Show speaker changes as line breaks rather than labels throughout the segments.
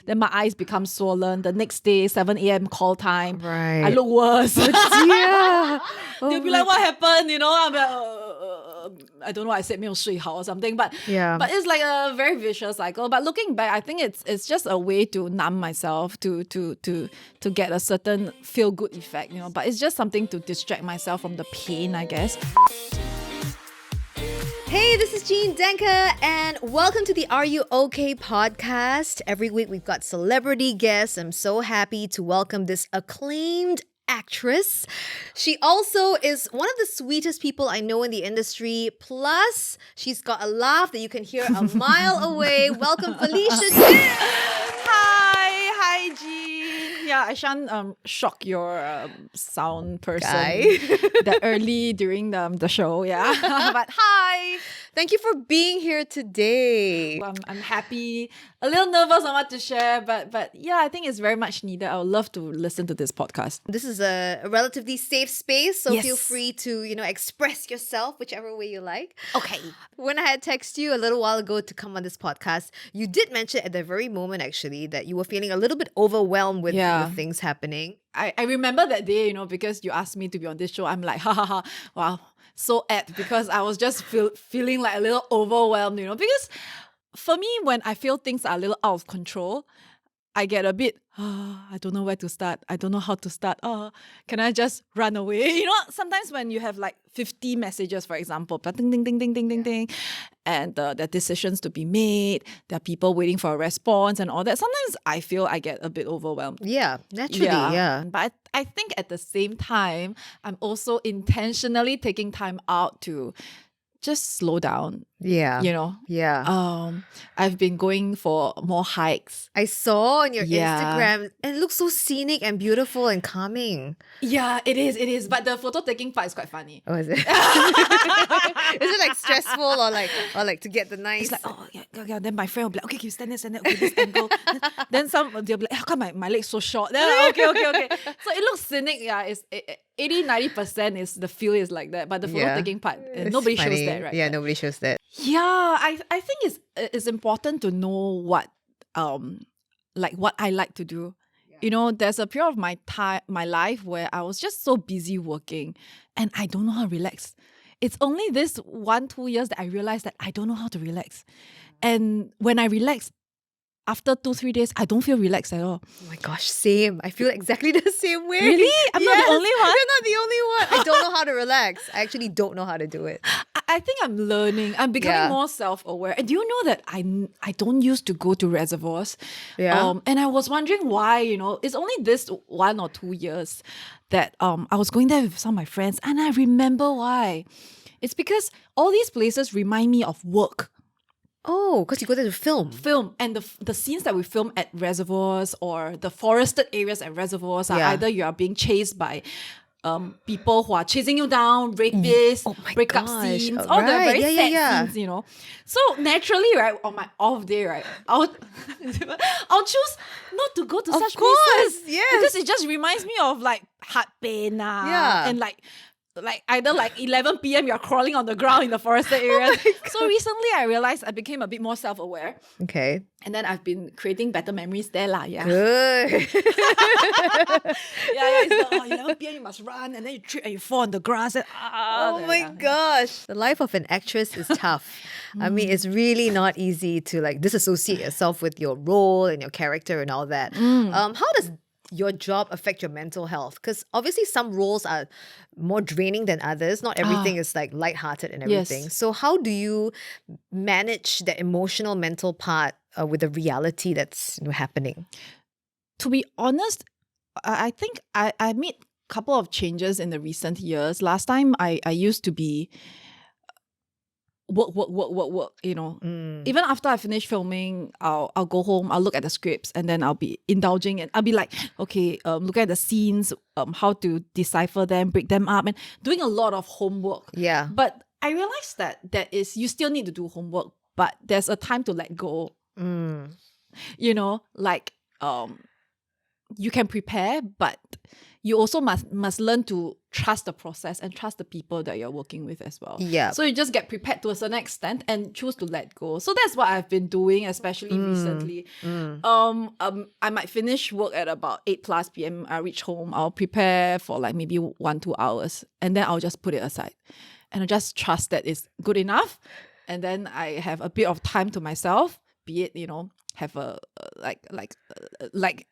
Then my eyes become swollen. The next day, 7 a.m. call time.
Right.
I look worse.
Yeah.
They'll be like, what happened? You know, I'm like, I don't know, I said 没有睡好 or something. But
Yeah.
but it's like a very vicious cycle. But looking back, I think it's just a way to numb myself, to get a certain feel-good effect, you know. But it's just something to distract myself from the pain, I guess.
Hey, this is Jean Danker, and welcome to the Are You OK podcast. Every week we've got celebrity guests. I'm so happy to welcome this acclaimed actress. She also is one of the sweetest people I know in the industry. Plus, she's got a laugh that you can hear a mile away. Welcome, Felicia Chin.
Hi, Jean. Yeah, I shan't shock your sound person that early during the show. Yeah, but hi.
Thank you for being here today.
I'm happy, a little nervous on what to share, but yeah, I think it's very much needed. I would love to listen to this podcast.
This is a relatively safe space, so
Yes.
feel free to, express yourself whichever way you like.
Okay.
When I had texted you a little while ago to come on this podcast, you did mention at the very moment actually that you were feeling a little bit overwhelmed with things happening.
I remember that day, because you asked me to be on this show. I'm like, ha ha ha, wow, so apt, because I was just feeling like a little overwhelmed, because for me, when I feel things are a little out of control, I get a bit, I don't know where to start. I don't know how to start. Can I just run away? Sometimes when you have like 50 messages, for example, ding, ding, ding, ding, ding, ding, ding, and there are decisions to be made, there are people waiting for a response and all that. Sometimes I feel I get a bit overwhelmed.
Yeah, naturally, yeah.
But I think at the same time, I'm also intentionally taking time out to just slow down.
Yeah. Yeah.
I've been going for more hikes.
I saw on your
Yeah.
Instagram and it looks so scenic and beautiful and calming.
Yeah, it is. But the photo taking part is quite funny.
Oh, is it? Is it like stressful or like to get the nice?
It's like, yeah. Then my friend will be like, okay, can you stand there, okay, this angle. Then some, they'll be like, how come my leg's so short? Then I'm like, okay. So it looks scenic, yeah. It's 80-90% is the feel is like that. But the photo taking part, nobody shows
funny.
that, right?
Yeah, nobody shows that.
Yeah, I think it's important to know what what I like to do. There's a period of my life where I was just so busy working and I don't know how to relax. It's only this 1-2 years that I realized that I don't know how to relax. And when I relax, after 2-3 days, I don't feel relaxed at all.
Oh my gosh, same. I feel exactly the same way.
Really? I'm not the only one?
You're not the only one. I don't know how to relax. I actually don't know how to do it.
I think I'm learning. I'm becoming more self-aware. And do you know that I don't used to go to reservoirs?
Yeah.
And I was wondering why, it's only this 1 or 2 years that I was going there with some of my friends. And I remember why. It's because all these places remind me of work.
Oh, because you go there to film.
And the scenes that we film at reservoirs or the forested areas at reservoirs are either you are being chased by people who are chasing you down, rapists, breakup scenes, all the very sad scenes, So naturally, right, on my off day, right, I'll choose not to go to such places.
Yes.
Because it just reminds me of like heart pain and like either like 11 p.m. you're crawling on the ground in the forested areas. So recently I realized I became a bit more self-aware.
Okay.
And then I've been creating better memories there lah. Yeah.
Good.
It's 11 p.m. you must run and then you trip and you fall on the grass. And,
Oh my gosh. The life of an actress is tough. I mean, it's really not easy to like disassociate yourself with your role and your character and all that. How does your job affect your mental health? Because obviously some roles are more draining than others. Not everything is like lighthearted and everything.
Yes.
So how do you manage that emotional mental part with the reality that's happening?
To be honest, I think I made a couple of changes in the recent years. Last time I used to be work, Even after I finish filming, I'll go home, I'll look at the scripts, and then I'll be indulging and I'll be like, okay, look at the scenes, how to decipher them, break them up, and doing a lot of homework.
Yeah.
But I realized that you still need to do homework, but there's a time to let go. you can prepare, but you also must learn to trust the process and trust the people that you're working with as well.
Yeah.
So you just get prepared to a certain extent and choose to let go. So that's what I've been doing, especially recently. I might finish work at about 8 plus p.m. I reach home. I'll prepare for like maybe 1-2 hours, and then I'll just put it aside. And I just trust that it's good enough. And then I have a bit of time to myself, be it, have a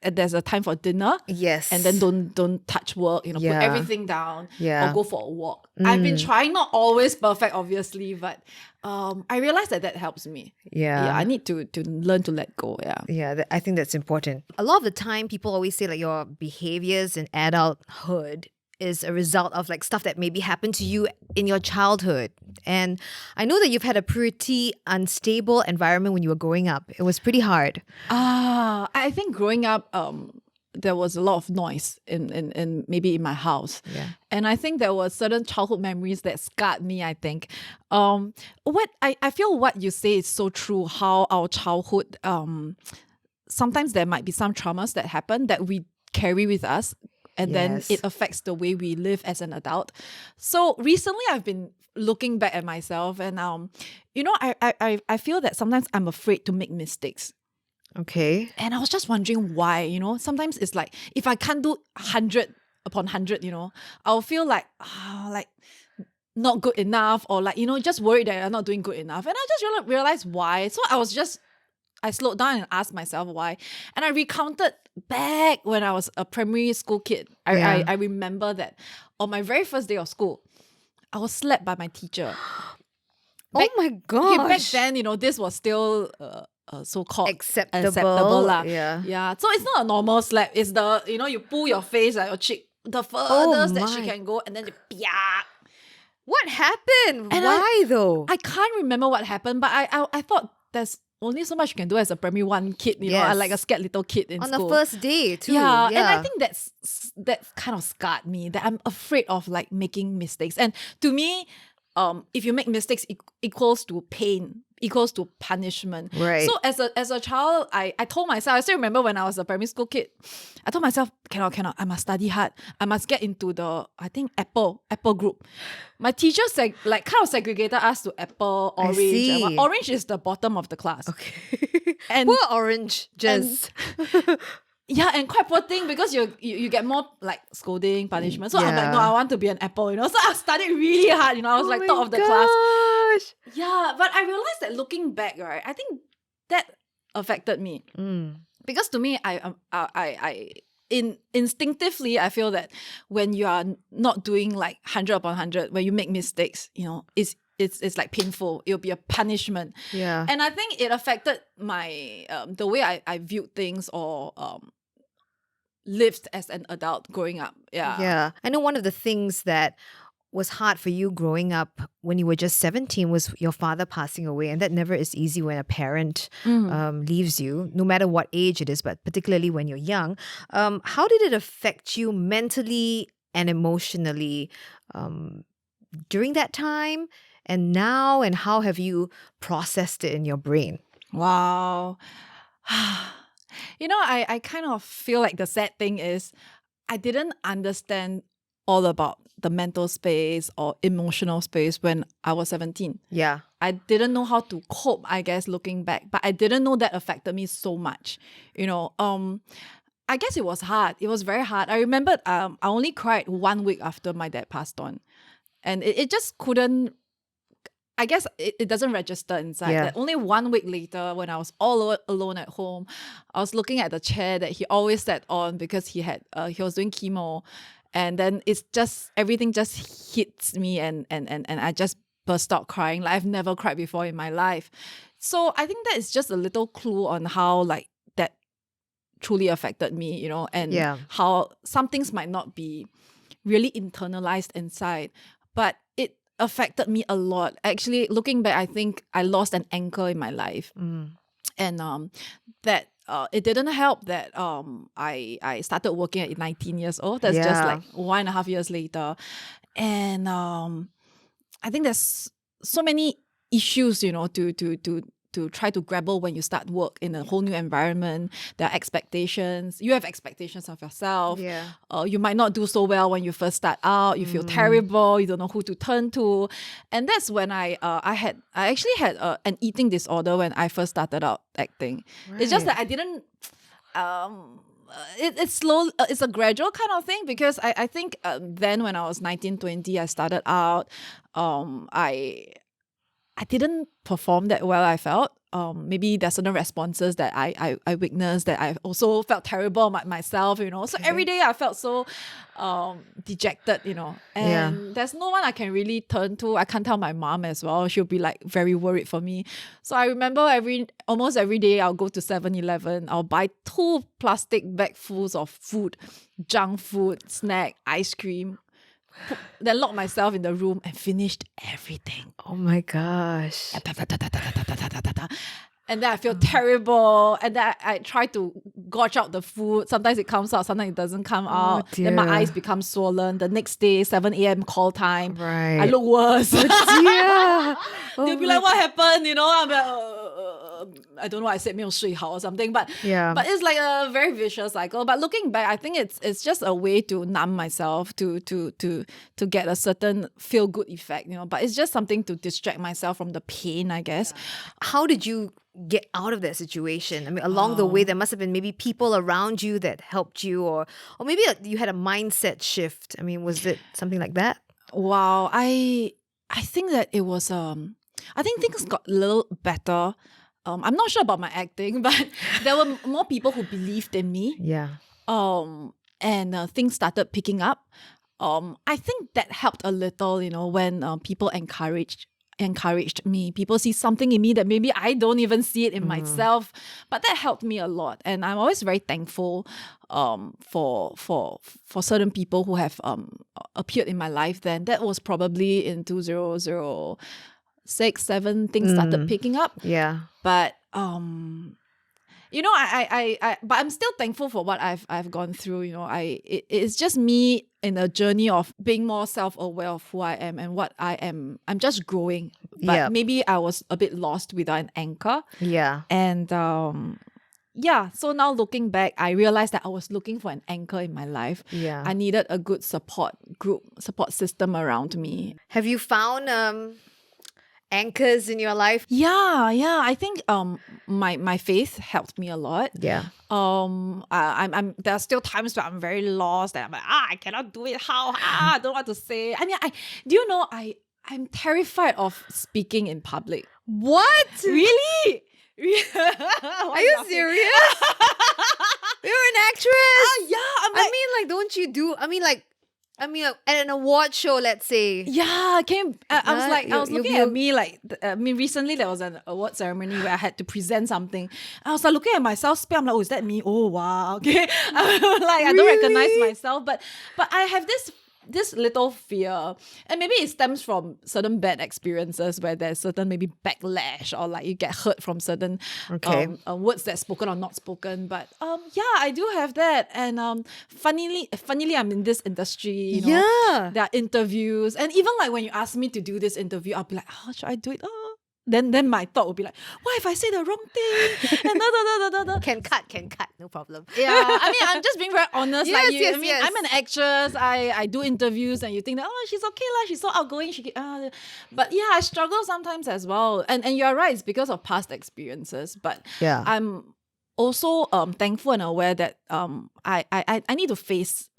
there's a time for dinner.
Yes.
And then don't touch work, put
Yeah.
everything down,
Yeah.
or go for a walk. I've been trying, not always perfect, obviously, but I realize that helps me.
Yeah.
I need to learn to let go.
Yeah, I think that's important. A lot of the time, people always say like your behaviors in adulthood is a result of like stuff that maybe happened to you in your childhood. And I know that you've had a pretty unstable environment when you were growing up. It was pretty hard.
I think growing up, there was a lot of noise in maybe in my house.
Yeah.
And I think there were certain childhood memories that scarred me, I think. What I feel what you say is so true, how our childhood, sometimes there might be some traumas that happen that we carry with us. And then
Yes.
it affects the way we live as an adult. So recently I've been looking back at myself and, I feel that sometimes I'm afraid to make mistakes.
Okay.
And I was just wondering why, sometimes it's like, if I can't do 100 upon 100, I'll feel like not good enough, or like, just worried that I'm not doing good enough. And I just realized why. So I slowed down and asked myself why. And I recounted back when I was a primary school kid. I remember that on my very first day of school, I was slapped by my teacher.
Oh my gosh.
Back then, this was still so-called
acceptable
lah.
Yeah.
Yeah. So it's not a normal slap. It's the, you pull your face, like your cheek, the furthest that she
my.
can go, and then you pia.
What happened?
And
Why though?
I can't remember what happened, but I thought there's only so much you can do as a primary 1 kid,
Yes.
like a scared little kid in
On
school.
the first day too.
Yeah, and I think that kind of scarred me, that I'm afraid of like making mistakes. And to me, if you make mistakes, equals to pain, equals to punishment.
Right.
So as a child, I told myself, I still remember when I was a primary school kid, I told myself, cannot, I must study hard. I must get into the, I think, Apple group. My teacher kind of segregated us to Apple, Orange.
see.
And Orange is the bottom of the class.
Okay.
And
Poor Orange, just.
yeah, and quite poor thing, because you get more like scolding, punishment. So I'm like,
Yeah.
no, I want to be an Apple, So I studied really hard, I was like top of the class.
class.
Yeah, but I realized that looking back, right, I think that affected me. Because to me, instinctively, I feel that when you are not doing like 100 upon 100, when you make mistakes, it's like painful. It'll be a punishment.
Yeah.
And I think it affected my the way I viewed things, or lived as an adult growing up.
Yeah. I know one of the things that was hard for you growing up when you were just 17 was your father passing away. And that never is easy when a parent leaves you, no matter what age it is, but particularly when you're young. How did it affect you mentally and emotionally during that time and now? And how have you processed it in your brain?
Wow. I kind of feel like the sad thing is I didn't understand all about the mental space or emotional space when I was 17.
Yeah.
I didn't know how to cope, I guess, looking back. But I didn't know that affected me so much. I guess it was hard. It was very hard. I remember I only cried 1 week after my dad passed on. And it just couldn't, I guess it doesn't register inside.
Yeah.
That only 1 week later, when I was all alone at home, I was looking at the chair that he always sat on because he was doing chemo. And then it's just, everything just hits me and I just burst out crying. Like I've never cried before in my life. So I think that is just a little clue on how like that truly affected me, and how some things might not be really internalized inside, but it affected me a lot. Actually, looking back, I think I lost an anchor in my life. And that it didn't help that I started working at 19 years old. That's just like 1.5 years later. And I think there's so many issues, to try to grapple when you start work in a whole new environment. There are expectations. You have expectations of yourself.
Yeah.
You might not do so well when you first start out. You feel terrible. You don't know who to turn to, and that's when I actually had an eating disorder when I first started out acting. It's just that I didn't. It's slow. It's a gradual kind of thing because I think then when I was 19, 20, I started out. I didn't perform that well, I felt. Maybe there's certain responses that I witnessed that I also felt terrible about myself, you know. So every day I felt so dejected, you know. And there's no one I can really turn to. I can't tell my mom as well. She'll be like very worried for me. So I remember almost every day I'll go to 7-Eleven. I'll buy 2 plastic bagfuls of food, junk food, snack, ice cream. Then lock myself in the room and finished everything.
Oh my gosh.
And then I feel terrible. And then I try to gorge out the food. Sometimes it comes out, sometimes it doesn't come out. Then my eyes become swollen. The next day, 7 a.m. call time.
Right.
I look worse.
Yeah.
They'll be like, what happened? You know, I'm like, I don't know what I said, 没有睡好 or something. But it's like a very vicious cycle. But looking back, I think it's just a way to numb myself, to get a certain feel-good effect, you know. But it's just something to distract myself from the pain, I guess.
How did you get out of that situation? I mean, along the way, there must have been maybe people around you that helped you, or maybe you had a mindset shift. I mean, was it something like that?
Wow, I think that it was I think things got a little better. I'm not sure about my acting, but there were more people who believed in me.
Yeah.
And things started picking up. I think that helped a little, you know, when people encouraged me. People see something in me that maybe I don't even see it in myself, but that helped me a lot. And I'm always very thankful for certain people who have appeared in my life then. That was probably in 2006, 7, things started picking up.
Yeah.
But you know, but I'm still thankful for what I've gone through. You know, it's just me in a journey of being more self-aware of who I am and what I am. I'm just growing. But maybe I was a bit lost without an anchor.
Yeah.
And so now looking back, I realized that I was looking for an anchor in my life.
Yeah.
I needed a good support system around me.
Have you found anchors in your life?
Yeah. I think my faith helped me a lot.
Yeah.
I'm there are still times where I'm very lost and I'm like, I cannot do it. How? I don't know what to say. I mean, do you know I'm terrified of speaking in public.
What?
Really?
Are you serious? You're an actress.
Yeah.
I mean, don't you do? I mean, at an award show, let's say.
Yeah, I was looking at me like, recently there was an award ceremony where I had to present something. I was like looking at myself, I'm like, oh, is that me? Oh, wow, okay. I don't recognize myself, but I have this little fear, and maybe it stems from certain bad experiences where there's certain maybe backlash or like you get hurt from certain words that's spoken or not spoken. But I do have that, and funnily I'm in this industry. You know, there are interviews, and even like when you ask me to do this interview, I'll be like, how should I do it? Then my thought would be like, what if I say the wrong thing? And
Can cut, no problem.
Yeah, I mean, I'm just being very honest.
Yes.
I'm an actress. I do interviews, and you think that she's okay lah, she's so outgoing. But yeah, I struggle sometimes as well. And you're right, it's because of past experiences. But I'm also thankful and aware that I need to face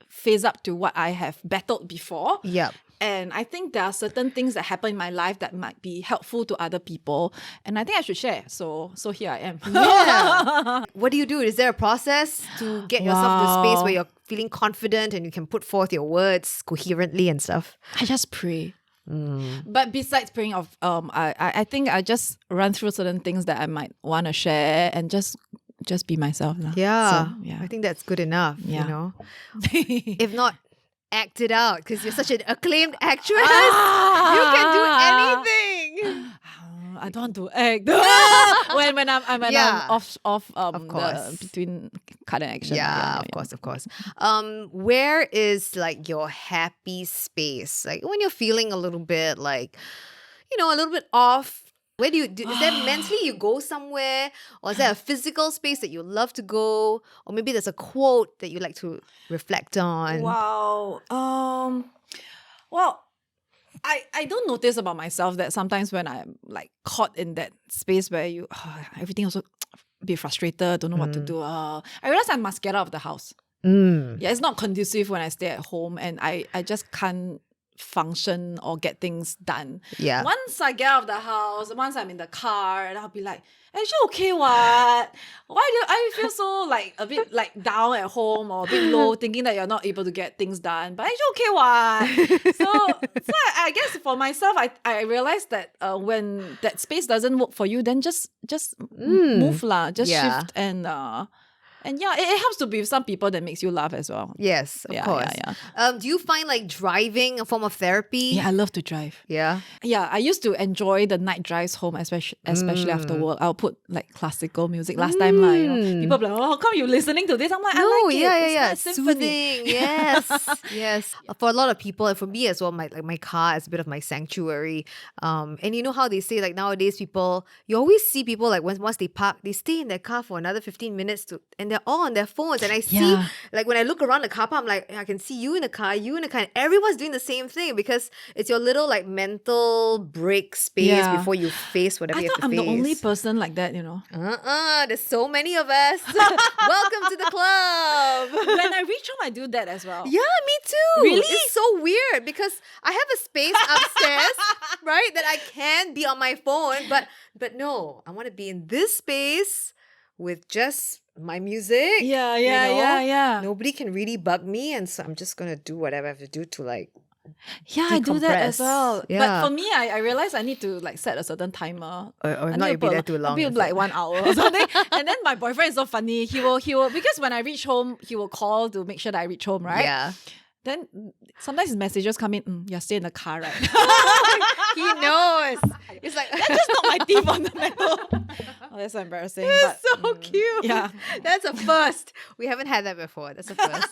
up to what I have battled before.
Yeah.
And I think there are certain things that happen in my life that might be helpful to other people. And I think I should share. So here I am.
Yeah. What do you do? Is there a process to get yourself to a space where you're feeling confident and you can put forth your words coherently and stuff?
I just pray. But besides praying, I think I just run through certain things that I might want to share and just be myself.
Yeah. I think that's good enough, you know. If not, act it out, because you're such an acclaimed actress. You can do anything.
I don't want to act when I'm off between cut and action.
Yeah, of course. Where is like your happy space? Like when you're feeling a little bit like, a little bit off. Where is there mentally you go somewhere, or is there a physical space that you love to go, or maybe there's a quote that you like to reflect on?
Wow. Well, I don't notice about myself that sometimes when I'm like caught in that space where everything also a bit frustrated, don't know what to do. I realize I must get out of the house. Yeah, it's not conducive when I stay at home, and I just can't function or get things done.
Yeah.
Once I get out of the house, once I'm in the car, and I'll be like, actually okay what? Why do I feel so like a bit like down at home or a bit low, thinking that you're not able to get things done? But actually okay what? So I guess for myself, I realized that when that space doesn't work for you, then just move lah, just shift and yeah, it helps to be with some people that makes you laugh as well.
Yes, of course. Do you find like driving a form of therapy?
Yeah, I love to drive.
Yeah.
Yeah, I used to enjoy the night drives home, especially after work. I'll put like classical music. Last time, people be like, oh, how come you listening to this? I'm like, I like it.
Yeah.
It's symphony.
Soothing. Yes. For a lot of people, and for me as well, my car is a bit of my sanctuary. And you know how they say like nowadays people, you always see people like once they park, they stay in their car for another 15 minutes and they're all on their phones. And I see, like when I look around the car park, I'm like, I can see you in the car, and everyone's doing the same thing because it's your little like mental break space before you face whatever you have to
I'm
face.
the only person like that, you know.
There's so many of us. Welcome to the club.
When I reach home, I do that as well.
Yeah, me too.
Really?
It's so weird because I have a space upstairs, right, that I can be on my phone, but no, I want to be in this space with just my music.
Yeah.
Nobody can really bug me, and so I'm just gonna do whatever I have to do to like
I do that as well.
Yeah.
But for me, I realize I need to like set a certain timer.
Or
I
not
need to
be
put,
there too long.
Maybe like 1 hour or something. And then my boyfriend is so funny. He will because when I reach home, he will call to make sure that I reach home, right?
Yeah.
Then sometimes his messages come in, you're still in the car, right?
He knows. It's like
That's just not my teeth on the metal. Oh, that's so embarrassing.
That's so cute.
Yeah.
That's a first. We haven't had that before. That's a first.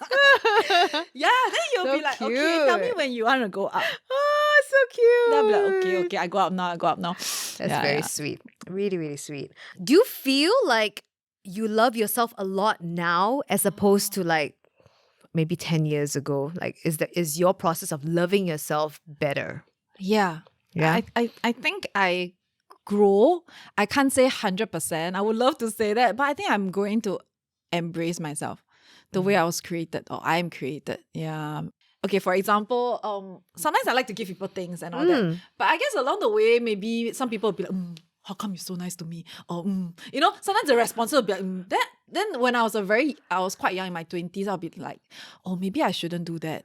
Yeah, then you'll
So
be like, okay,
cute.
tell me when you want to go up.
Oh, so cute.
Then I'll be like, okay, I go up now.
That's very sweet. Really, really sweet. Do you feel like you love yourself a lot now as opposed to like maybe 10 years ago? Like, is your process of loving yourself better?
Yeah.
Yeah.
I think I grow. I can't say 100%. I would love to say that, but I think I'm going to embrace myself the way I was created or I'm created. Yeah. Okay, for example, sometimes I like to give people things and all that. But I guess along the way, maybe some people will be like, how come you're so nice to me? Or, you know, sometimes the response will be like, that. Then when I was quite young in my 20s, I'll be like, oh, maybe I shouldn't do that.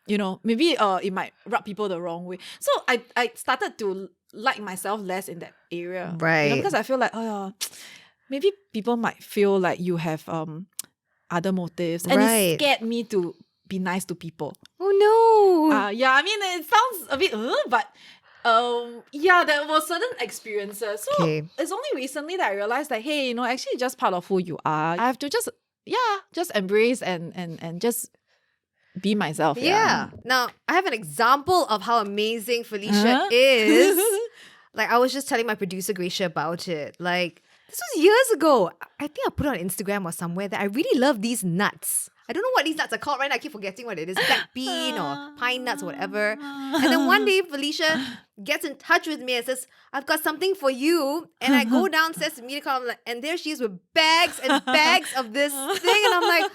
You know, maybe it might rub people the wrong way. So I started to like myself less in that area.
Right.
You know, because I feel like, maybe people might feel like you have other motives. And it scared me to be nice to people.
Oh, no.
Yeah, I mean, it sounds a bit, but yeah, there were certain experiences. So it's only recently that I realized that, hey, you know, actually just part of who you are. I have to just embrace and just be myself.
Yeah. Now, I have an example of how amazing Felicia is. Like, I was just telling my producer, Gracia, about it. Like, this was years ago. I think I put it on Instagram or somewhere that I really love these nuts. I don't know what these nuts are called right now. I keep forgetting what it is. Black bean or pine nuts or whatever. And then one day, Felicia gets in touch with me and says, I've got something for you. And I go downstairs to MediaCorp, and there she is with bags and bags of this thing. And I'm like,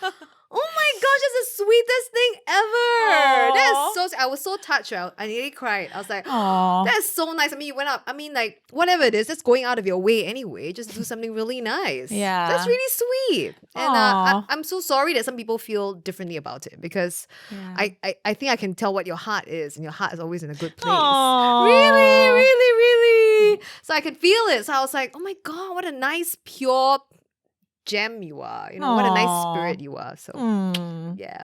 oh my gosh, that's the sweetest thing ever. That is so, I was so touched. I nearly cried. I was like, that's so nice. I mean, you went up. I mean, like, whatever it is, that's going out of your way anyway. Just do something really nice.
Yeah.
That's really sweet. And I'm so sorry that some people feel differently about it because I think I can tell what your heart is, and your heart is always in a good place. Really, really, really. So I could feel it. So I was like, oh my God, what a nice, pure gem you are. You know, what a nice spirit you are. So, yeah.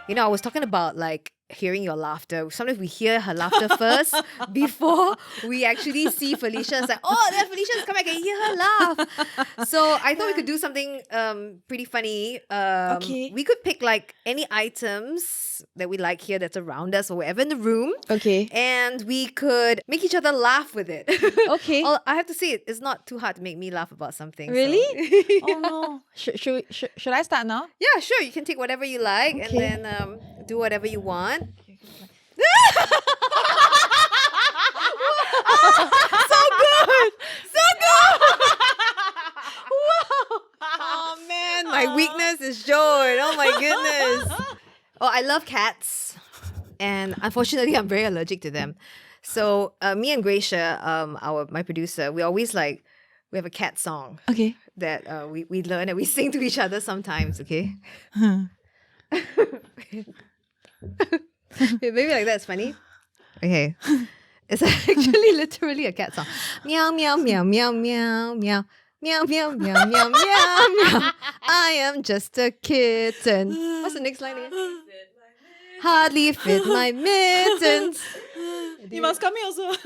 You know, I was talking about like hearing your laughter. Sometimes we hear her laughter first before we actually see Felicia. It's like, oh, there Felicia's come back and hear her laugh. So I thought we could do something pretty funny.
Okay.
We could pick like any items that we like here that's around us or wherever in the room.
Okay.
And we could make each other laugh with it.
Okay.
I have to say, it's not too hard to make me laugh about something.
Really?
So.
Oh no. Should I start now?
Yeah, sure. You can take whatever you like and
Okay.
then do whatever you want. So good! So good! Wow! Oh man, my weakness is showing. Oh my goodness. Oh, I love cats. And unfortunately, I'm very allergic to them. So me and Gracia, my producer, we always we have a cat song
Okay.
that we learn and we sing to each other sometimes, okay? Maybe like that's funny. Okay. It's actually literally a cat song. Meow, meow, meow, meow, meow, meow. Meow, meow, meow, meow, meow, meow. I am just a kitten. What's the next line again? Hardly fit my mittens.
You must come here also.
Much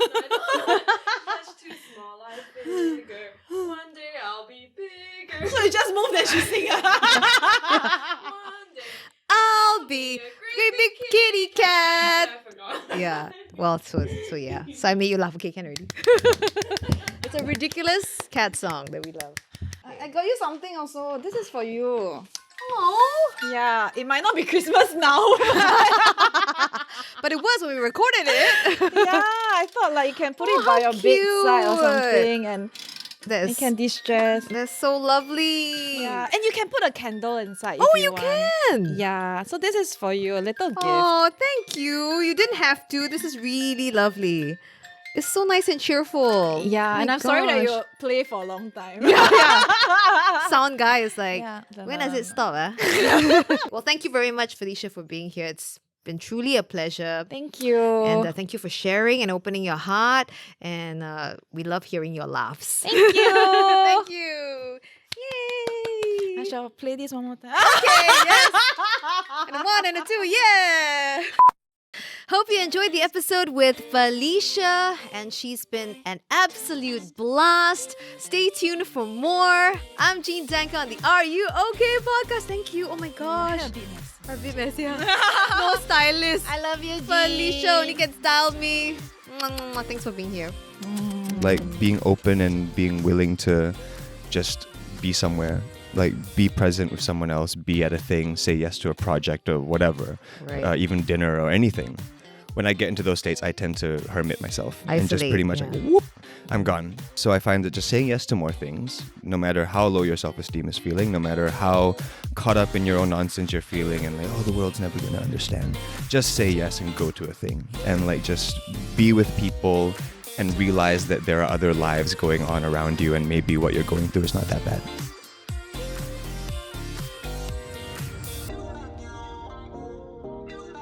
too small, I'm bigger. One day I'll be bigger.
So you just move then she sing.
One day
I'll be a great big kitty cat.
I forgot.
Yeah. Well, so yeah. So I made you laugh. Okay, can already. It's a ridiculous cat song that we love.
I got you something also. This is for you.
Oh.
Yeah, it might not be Christmas now.
But it was when we recorded it.
Yeah, I thought like you can put it
Oh,
by
how
your bedside or
cute.
something and
That's
you can de-stress.
that's so lovely.
Yeah, and you can put a candle inside.
Oh,
if
you
want.
can.
Yeah, so this is for you, a little gift.
Oh, thank you. You didn't have to. This is really lovely. It's so nice and cheerful.
Yeah,
Oh
and
my
I'm sorry that
gosh.
you play for a long time.
Sound guy is like,
Yeah,
when does it stop? Well, thank you very much, Felicia, for being here. It's been truly a pleasure.
Thank you.
And thank you for sharing and opening your heart. And we love hearing your laughs.
Thank you.
Thank you. Yay.
I shall play this one more time.
Okay, yes. And a one and a two, yeah. Hope you enjoyed the episode with Felicia, and she's been an absolute blast. Stay tuned for more. I'm Jean Danker on the Are You Okay podcast. Thank you. Oh my gosh. A bit messy, huh? No stylist.
I love you, Jean.
Felicia only can style me. Mwah. Thanks for being here.
Like being open and being willing to just be somewhere, like be present with someone else, be at a thing, say yes to a project or whatever,
Right.
even dinner or anything. When I get into those states, I tend to hermit myself and just
Isolate,
pretty much
yeah.
like, whoop, I'm gone. So I find that just saying yes to more things, no matter how low your self-esteem is feeling, no matter how caught up in your own nonsense you're feeling and like, oh, the world's never going to understand, just say yes and go to a thing and like just be with people and realize that there are other lives going on around you and maybe what you're going through is not that bad.